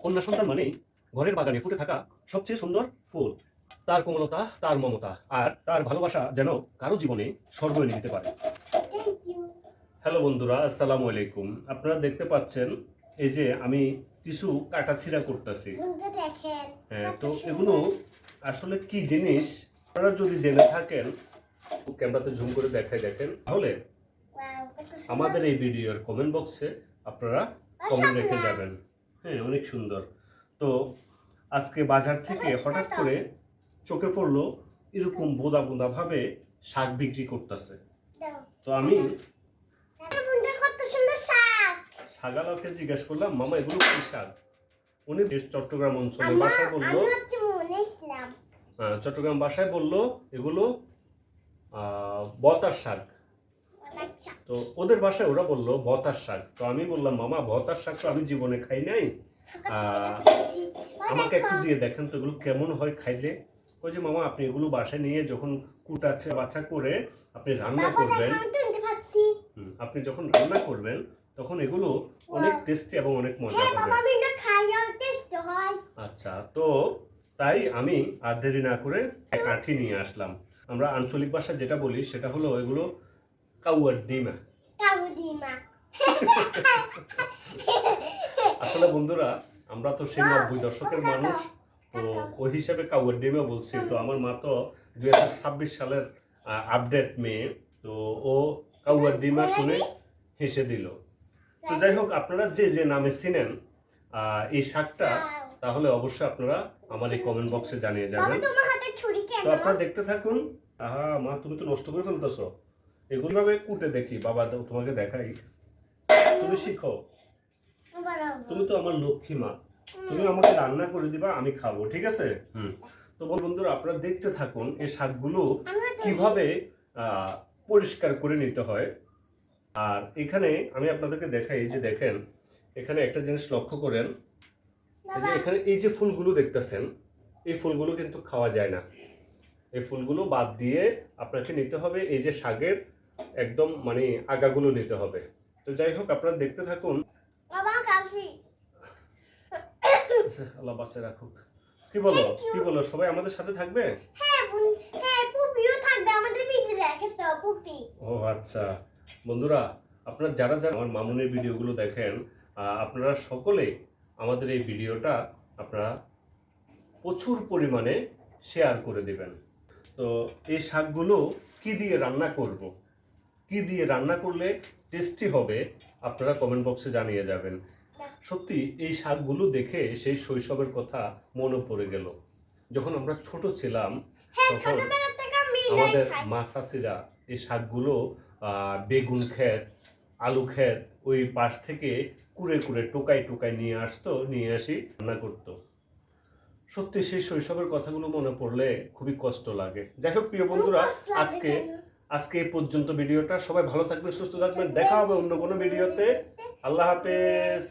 কন্যা সন্তান মানেই ঘরের বাগানে ফুটে থাকা সবচেয়ে সুন্দর ফুল। তার কোমলতা, তার মমতা আর তার ভালোবাসা যেন কারো জীবনে স্বর্গ এনে দিতে পারে। হ্যালো বন্ধুরা, আসসালামু আলাইকুম। আপনারা দেখতে পাচ্ছেন এই যে আমি কিছু কাটাছিড়া করতেছি। হ্যাঁ, তো এগুলো আসলে কি জিনিস আপনারা যদি জেনে থাকেন, ক্যামেরাতে জুম করে দেখেন, তাহলে আমাদের এই ভিডিওর কমেন্ট বক্সে আপনারা কমেন্ট রেখে যাবেন। হ্যাঁ, অনেক সুন্দর। তো আজকে বাজার থেকে হঠাৎ করে চোখে পড়লো এরকম বোদা বোদা ভাবে শাক বিক্রি করতেছে। তো আমি শাগালাকে জিজ্ঞেস করলাম, মামা এগুলো কি শাক? উনি চট্টগ্রাম অঞ্চলের ভাষায় বললো, চট্টগ্রাম ভাষায় বললো এগুলো বতার শাক। তো ওদের ভাষায় ওরা বললো বতার শাক। তো আমি বললাম, মামা বতার শাক তো আমি জীবনে খাই নাই, আমাকে একটু দিয়ে দেখেন তো এগুলো কেমন হয় খাইলে। ওই যে মামা আপনি এগুলো বাসায় নিয়ে যখন কুটাছে বাছা করে আপনি রান্না করবেন, আপনি যখন রান্না করবেন তখন এগুলো অনেক টেস্টি এবং অনেক মজা হবে। আচ্ছা, তো তাই আমি আর দেরি না করে এক আঁঠি নিয়ে আসলাম। আমরা আঞ্চলিক ভাষা যেটা বলি সেটা হলো এগুলো কাউয়ার ডিমা। আসলে বন্ধুরা, আমরা তো সেই 90 দশকের মানুষ, তো ওই হিসাবে কাউয়ার ডিমা বলছি। তো আমার মা তো 2026 সালের আপডেট মেয়ে, তো ও কাউয়ার ডিমা শুনে হেসে দিল। তো যাই হোক, আপনারা যে যে নামে চিনেন এই শাকটা, তাহলে অবশ্যই আপনারা আমার এই কমেন্ট বক্সে জানিয়ে যাবেন। তো আপনারা দেখতে থাকুন। আহা মা, তুমি তো নষ্ট করে ফেলতেছো। এগুলো ভাবে কুটে দেখি, বাবা তোমাকে দেখাই, তুমি শিখো। তুমি তো আমার লক্ষ্মী মা, তুমি আমাকে রান্না করে দিবা, আমি খাবো, ঠিক আছে? তো বন্ধুরা, আপনারা দেখতে থাকুন এই শাকগুলো কিভাবে পরিষ্কার করে নিতে হয়। আর এখানে আমি আপনাদেরকে দেখাই, এই যে দেখেন, এখানে একটা জিনিস লক্ষ্য করেন, এই যে এখানে এই যে ফুলগুলো দেখতেছেন, এই ফুলগুলো কিন্তু খাওয়া যায় না। এই ফুলগুলো বাদ দিয়ে আপনাকে নিতে হবে এই যে শাকের একদম মানে আগাগুলো নিতে হবে। তো যাই হোক, আপনারা দেখতে থাকুন। আল্লাহ বাঁচে রাখুক। কি বলো সবাই আমাদের সাথে থাকবে? ও আচ্ছা, বন্ধুরা, আপনারা যারা যারা আমার মামুনের ভিডিওগুলো দেখেন, আপনারা সকলে আমাদের এই ভিডিওটা আপনারা প্রচুর পরিমাণে শেয়ার করে দিবেন। তো এই শাকগুলো কি দিয়ে রান্না করব, কি দিয়ে রান্না করলে টেস্টি হবে, আপনারা কমেন্ট বক্সে জানিয়ে যাবেন। সত্যি এই শাকগুলো দেখে সেই শৈশবের কথা মনে পড়ে গেল। যখন আমরা ছোট ছিলাম তখন আমাদের মা চাচিরা এই শাকগুলো বেগুন ক্ষেত, আলু ক্ষেত, ওই পাশ থেকে কুড়ে কুড়ে টোকায় নিয়ে আসতো, নিয়ে আসি রান্না করতো। সত্যি সেই শৈশবের কথাগুলো মনে পড়লে খুবই কষ্ট লাগে। যাই হোক প্রিয় বন্ধুরা, আজকে এই পর্যন্ত ভিডিওটা। সবাই ভালো থাকবেন, সুস্থ থাকবেন, দেখা হবে অন্য কোনো ভিডিওতে। আল্লাহ হাফেজ।